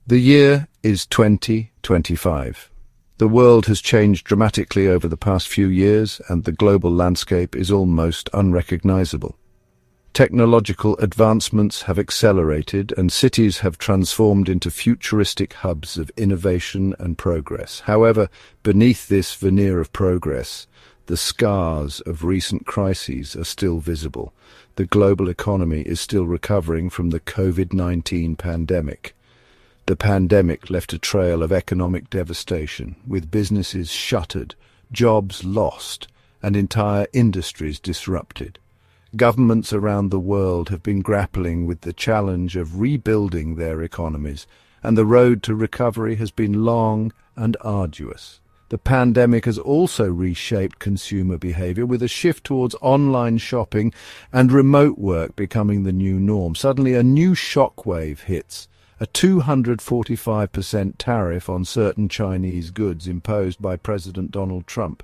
The year is 2025. The world has changed dramatically over the past few years, and the global landscape is almost unrecognizable. Technological advancements have accelerated, and cities have transformed into futuristic hubs of innovation and progress. However, beneath this veneer of progress, the scars of recent crises are still visible. The global economy is still recovering from the COVID-19 pandemic. The pandemic left a trail of economic devastation, with businesses shuttered, jobs lost, and entire industries disrupted. Governments around the world have been grappling with the challenge of rebuilding their economies, and the road to recovery has been long and arduous. The pandemic has also reshaped consumer behavior, with a shift towards online shopping and remote work becoming the new norm. Suddenly, a new shockwave hits. A 245% tariff on certain Chinese goods imposed by President Donald Trump.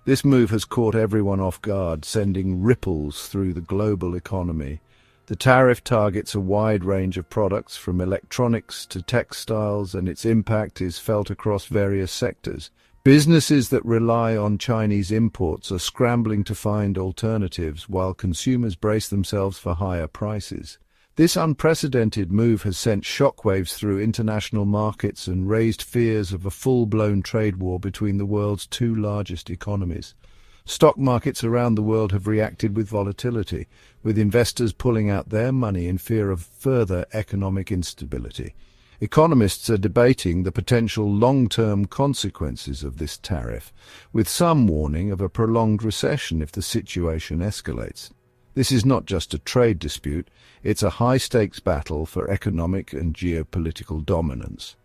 This move has caught everyone off guard, sending ripples through the global economy. The tariff targets a wide range of products, from electronics to textiles, and its impact is felt across various sectors. Businesses that rely on Chinese imports are scrambling to find alternatives, while consumers brace themselves for higher prices. This unprecedented move has sent shockwaves through international markets and raised fears of a full-blown trade war between the world's two largest economies. Stock markets around the world have reacted with volatility, with investors pulling out their money in fear of further economic instability. Economists are debating the potential long-term consequences of this tariff, with some warning of a prolonged recession if the situation escalates. This is not just a trade dispute, it's a high-stakes battle for economic and geopolitical dominance.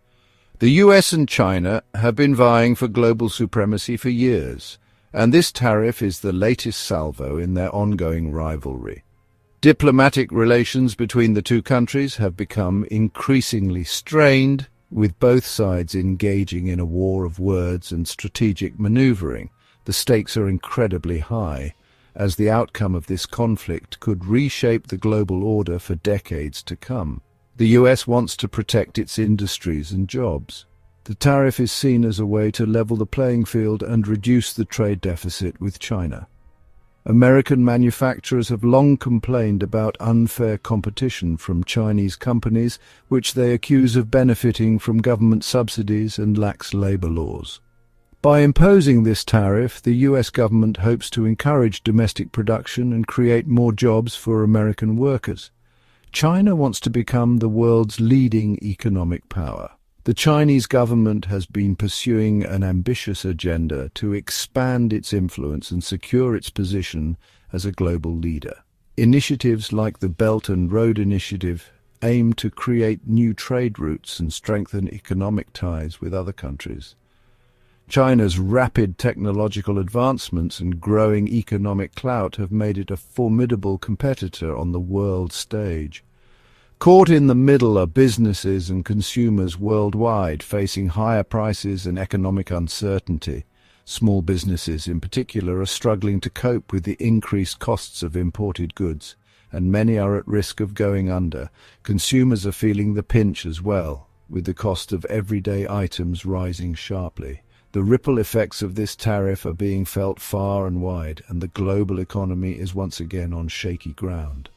The U.S. and China have been vying for global supremacy for years, and this tariff is the latest salvo in their ongoing rivalry. Diplomatic relations between the two countries have become increasingly strained, with both sides engaging in a war of words and strategic maneuvering. The stakes are incredibly high, as the outcome of this conflict could reshape the global order for decades to come. The U.S. wants to protect its industries and jobs. The tariff is seen as a way to level the playing field and reduce the trade deficit with China. American manufacturers have long complained about unfair competition from Chinese companies, which they accuse of benefiting from government subsidies and lax labor laws. By imposing this tariff, the U.S. government hopes to encourage domestic production and create more jobs for American workers. China wants to become the world's leading economic power. The Chinese government has been pursuing an ambitious agenda to expand its influence and secure its position as a global leader. Initiatives like the Belt and Road Initiative aim to create new trade routes and strengthen economic ties with other countries. China's rapid technological advancements and growing economic clout have made it a formidable competitor on the world stage. Caught in the middle are businesses and consumers worldwide, facing higher prices and economic uncertainty. Small businesses in particular are struggling to cope with the increased costs of imported goods, and many are at risk of going under. Consumers are feeling the pinch as well, with the cost of everyday items rising sharply. The ripple effects of this tariff are being felt far and wide, and the global economy is once again on shaky ground.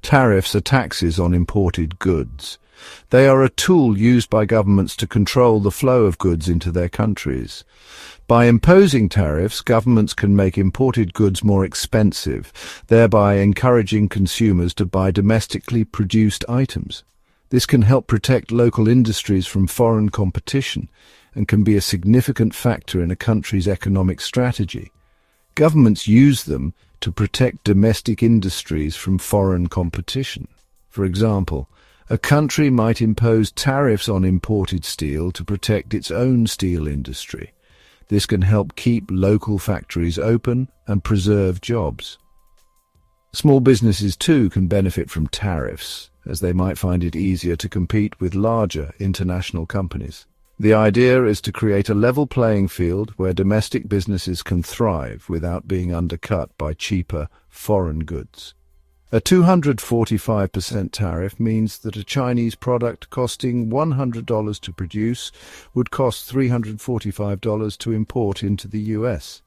Tariffs are taxes on imported goods. They are a tool used by governments to control the flow of goods into their countries. By imposing tariffs, governments can make imported goods more expensive, thereby encouraging consumers to buy domestically produced items. This can help protect local industries from foreign competition and can be a significant factor in a country's economic strategy. Governments use them to protect domestic industries from foreign competition. For example, a country might impose tariffs on imported steel to protect its own steel industry. This can help keep local factories open and preserve jobs. Small businesses too can benefit from tariffs, as they might find it easier to compete with larger international companies. The idea is to create a level playing field where domestic businesses can thrive without being undercut by cheaper foreign goods. A 245% tariff means that a Chinese product costing $100 to produce would cost $345 to import into the US.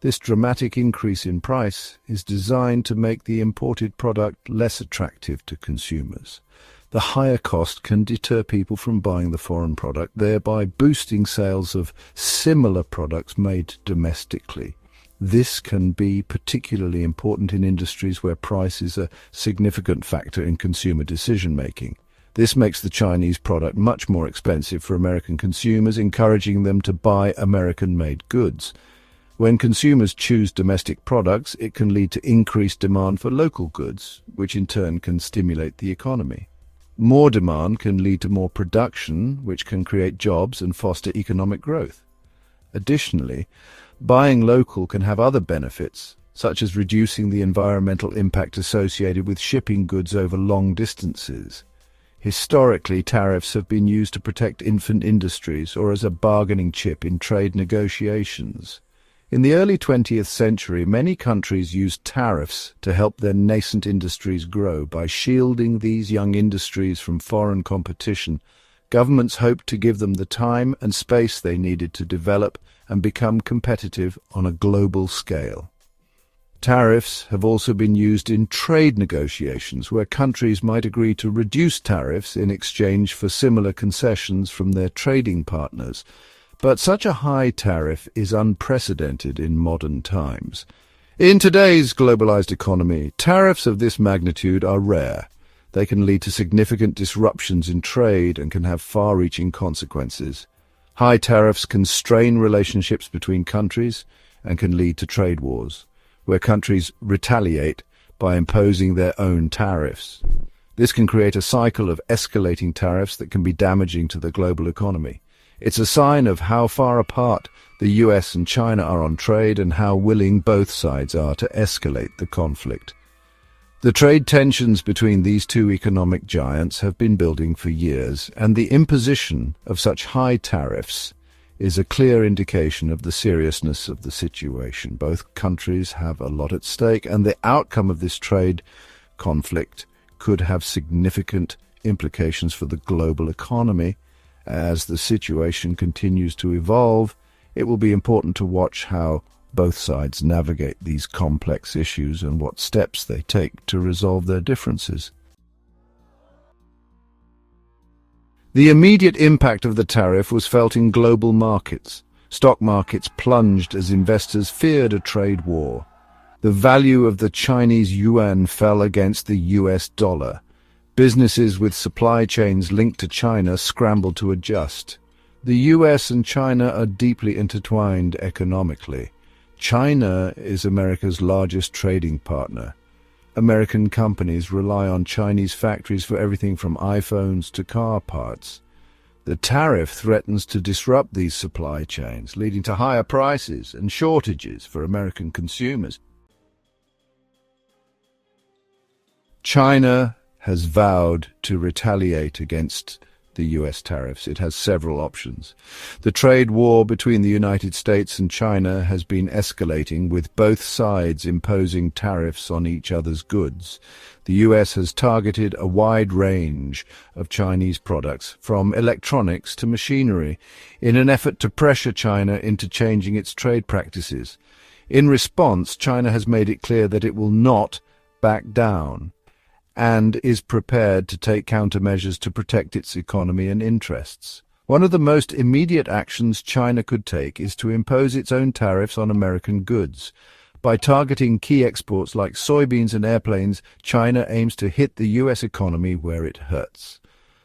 This dramatic increase in price is designed to make the imported product less attractive to consumers. The higher cost can deter people from buying the foreign product, thereby boosting sales of similar products made domestically. This can be particularly important in industries where price is a significant factor in consumer decision-making. This makes the Chinese product much more expensive for American consumers, encouraging them to buy American-made goods. When consumers choose domestic products, it can lead to increased demand for local goods, which in turn can stimulate the economy. More demand can lead to more production, which can create jobs and foster economic growth. Additionally, buying local can have other benefits, such as reducing the environmental impact associated with shipping goods over long distances. Historically, tariffs have been used to protect infant industries or as a bargaining chip in trade negotiations. In the early 20th century, many countries used tariffs to help their nascent industries grow. By shielding these young industries from foreign competition, governments hoped to give them the time and space they needed to develop and become competitive on a global scale. Tariffs have also been used in trade negotiations, where countries might agree to reduce tariffs in exchange for similar concessions from their trading partners. But such a high tariff is unprecedented in modern times. In today's globalized economy, tariffs of this magnitude are rare. They can lead to significant disruptions in trade and can have far-reaching consequences. High tariffs can strain relationships between countries and can lead to trade wars, where countries retaliate by imposing their own tariffs. This can create a cycle of escalating tariffs that can be damaging to the global economy. It's a sign of how far apart the US and China are on trade and how willing both sides are to escalate the conflict. The trade tensions between these two economic giants have been building for years, and the imposition of such high tariffs is a clear indication of the seriousness of the situation. Both countries have a lot at stake, and the outcome of this trade conflict could have significant implications for the global economy. As the situation continues to evolve, it will be important to watch how both sides navigate these complex issues and what steps they take to resolve their differences. The immediate impact of the tariff was felt in global markets. Stock markets plunged as investors feared a trade war. The value of the Chinese yuan fell against the US dollar. Businesses with supply chains linked to China scrambled to adjust. The US and China are deeply intertwined economically. China is America's largest trading partner. American companies rely on Chinese factories for everything from iPhones to car parts. The tariff threatens to disrupt these supply chains, leading to higher prices and shortages for American consumers. China has vowed to retaliate against the US tariffs. It has several options. The trade war between the United States and China has been escalating, with both sides imposing tariffs on each other's goods. The US has targeted a wide range of Chinese products, from electronics to machinery, in an effort to pressure China into changing its trade practices. In response, China has made it clear that it will not back down and is prepared to take countermeasures to protect its economy and interests. One of the most immediate actions China could take is to impose its own tariffs on American goods. By targeting key exports like soybeans and airplanes, China aims to hit the US economy where it hurts.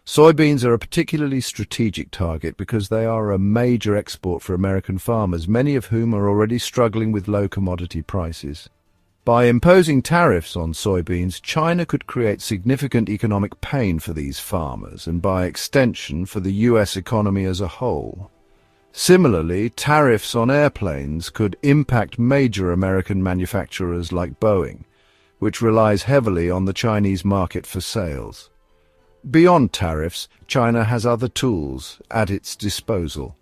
Soybeans are a particularly strategic target because they are a major export for American farmers, many of whom are already struggling with low commodity prices. By imposing tariffs on soybeans, China could create significant economic pain for these farmers and, by extension, for the US economy as a whole. Similarly, tariffs on airplanes could impact major American manufacturers like Boeing, which relies heavily on the Chinese market for sales. Beyond tariffs, China has other tools at its disposal.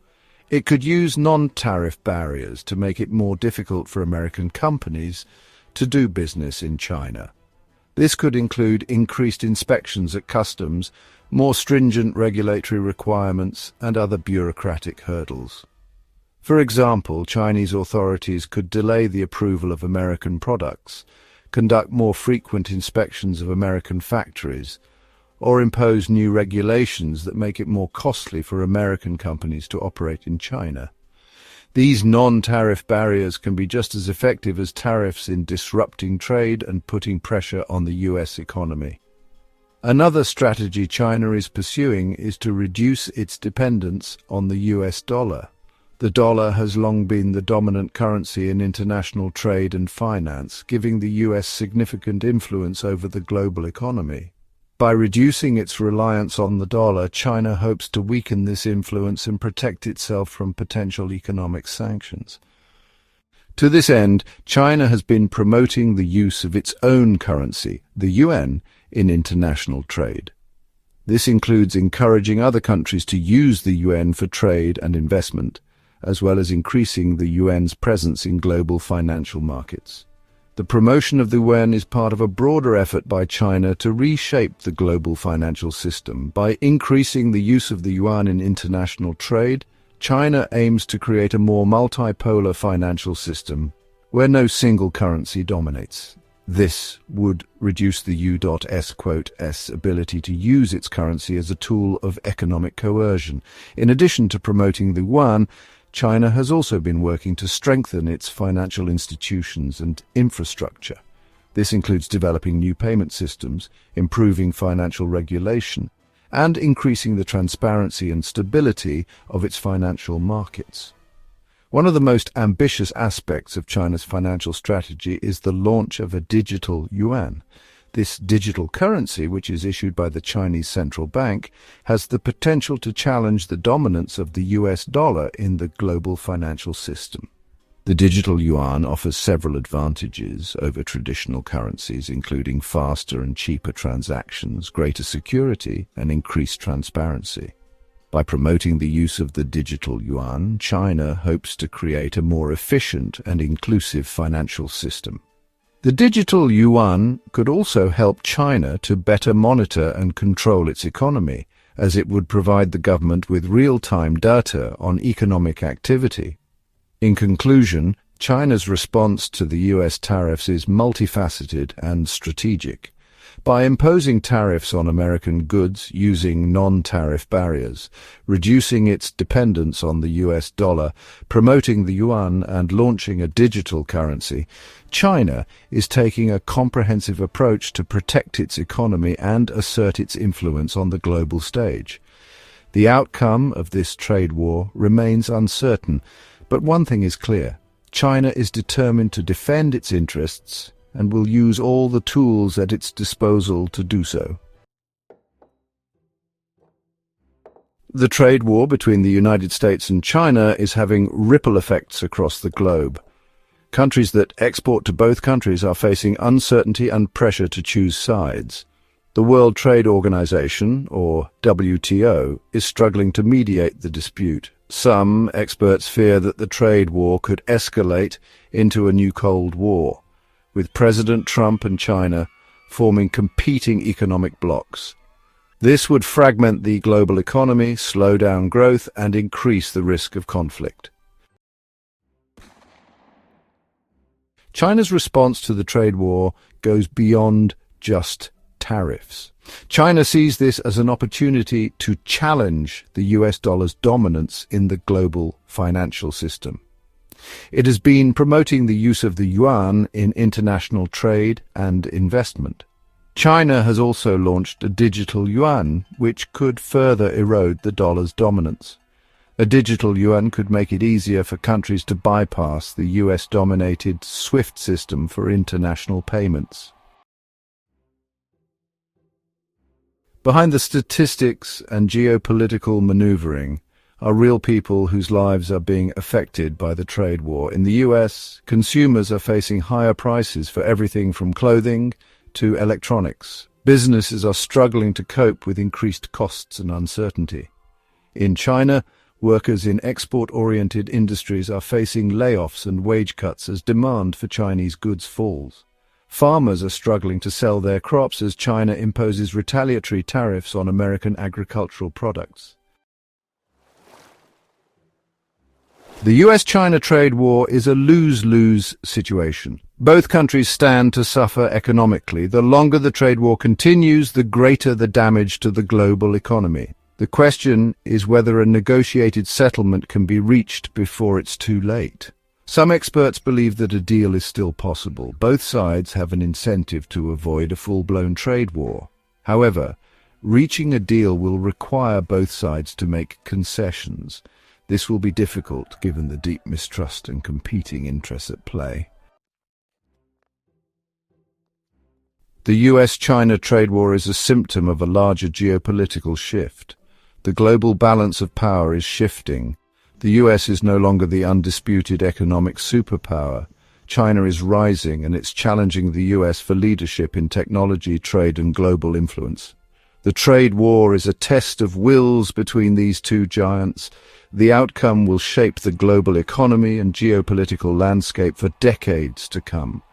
It could use non-tariff barriers to make it more difficult for American companies to do business in China. This could include increased inspections at customs, more stringent regulatory requirements, and other bureaucratic hurdles. For example, Chinese authorities could delay the approval of American products, conduct more frequent inspections of American factories, or impose new regulations that make it more costly for American companies to operate in China. These non-tariff barriers can be just as effective as tariffs in disrupting trade and putting pressure on the U.S. economy. Another strategy China is pursuing is to reduce its dependence on the U.S. dollar. The dollar has long been the dominant currency in international trade and finance, giving the U.S. significant influence over the global economy. By reducing its reliance on the dollar, China hopes to weaken this influence and protect itself from potential economic sanctions. To this end, China has been promoting the use of its own currency, the yuan, in international trade. This includes encouraging other countries to use the yuan for trade and investment, as well as increasing the yuan's presence in global financial markets. The promotion of the yuan is part of a broader effort by China to reshape the global financial system. By increasing the use of the yuan in international trade, China aims to create a more multipolar financial system where no single currency dominates. This would reduce the U.S. ability to use its currency as a tool of economic coercion. In addition to promoting the yuan, China has also been working to strengthen its financial institutions and infrastructure. This includes developing new payment systems, improving financial regulation, and increasing the transparency and stability of its financial markets. One of the most ambitious aspects of China's financial strategy is the launch of a digital yuan. This digital currency, which is issued by the Chinese central bank, has the potential to challenge the dominance of the US dollar in the global financial system. The digital yuan offers several advantages over traditional currencies, including faster and cheaper transactions, greater security, and increased transparency. By promoting the use of the digital yuan, China hopes to create a more efficient and inclusive financial system. The digital yuan could also help China to better monitor and control its economy, as it would provide the government with real-time data on economic activity. In conclusion, China's response to the U.S. tariffs is multifaceted and strategic. By imposing tariffs on American goods using non-tariff barriers, reducing its dependence on the US dollar, promoting the yuan, and launching a digital currency, China is taking a comprehensive approach to protect its economy and assert its influence on the global stage. The outcome of this trade war remains uncertain, but one thing is clear: China is determined to defend its interests and will use all the tools at its disposal to do so. The trade war between the United States and China is having ripple effects across the globe. Countries that export to both countries are facing uncertainty and pressure to choose sides. The World Trade Organization, or WTO, is struggling to mediate the dispute. Some experts fear that the trade war could escalate into a new Cold War, with President Trump and China forming competing economic blocs. This would fragment the global economy, slow down growth, and increase the risk of conflict. China's response to the trade war goes beyond just tariffs. China sees this as an opportunity to challenge the US dollar's dominance in the global financial system. It has been promoting the use of the yuan in international trade and investment. China has also launched a digital yuan, which could further erode the dollar's dominance. A digital yuan could make it easier for countries to bypass the US-dominated SWIFT system for international payments. Behind the statistics and geopolitical maneuvering are real people whose lives are being affected by the trade war. In the US, consumers are facing higher prices for everything from clothing to electronics. Businesses are struggling to cope with increased costs and uncertainty. In China, workers in export-oriented industries are facing layoffs and wage cuts as demand for Chinese goods falls. Farmers are struggling to sell their crops as China imposes retaliatory tariffs on American agricultural products. The U.S. China trade war is a lose-lose situation. Both countries stand to suffer economically. The longer the trade war continues, the greater the damage to the global economy. The question is whether a negotiated settlement can be reached before it's too late. Some experts believe that a deal is still possible. Both sides have an incentive to avoid a full-blown trade war. However, reaching a deal will require both sides to make concessions. This will be difficult given the deep mistrust and competing interests at play. The U.S.-China trade war is a symptom of a larger geopolitical shift. The global balance of power is shifting. The U.S. is no longer the undisputed economic superpower. China is rising, and it's challenging the U.S. for leadership in technology, trade, and global influence. The trade war is a test of wills between these two giants. The outcome will shape the global economy and geopolitical landscape for decades to come.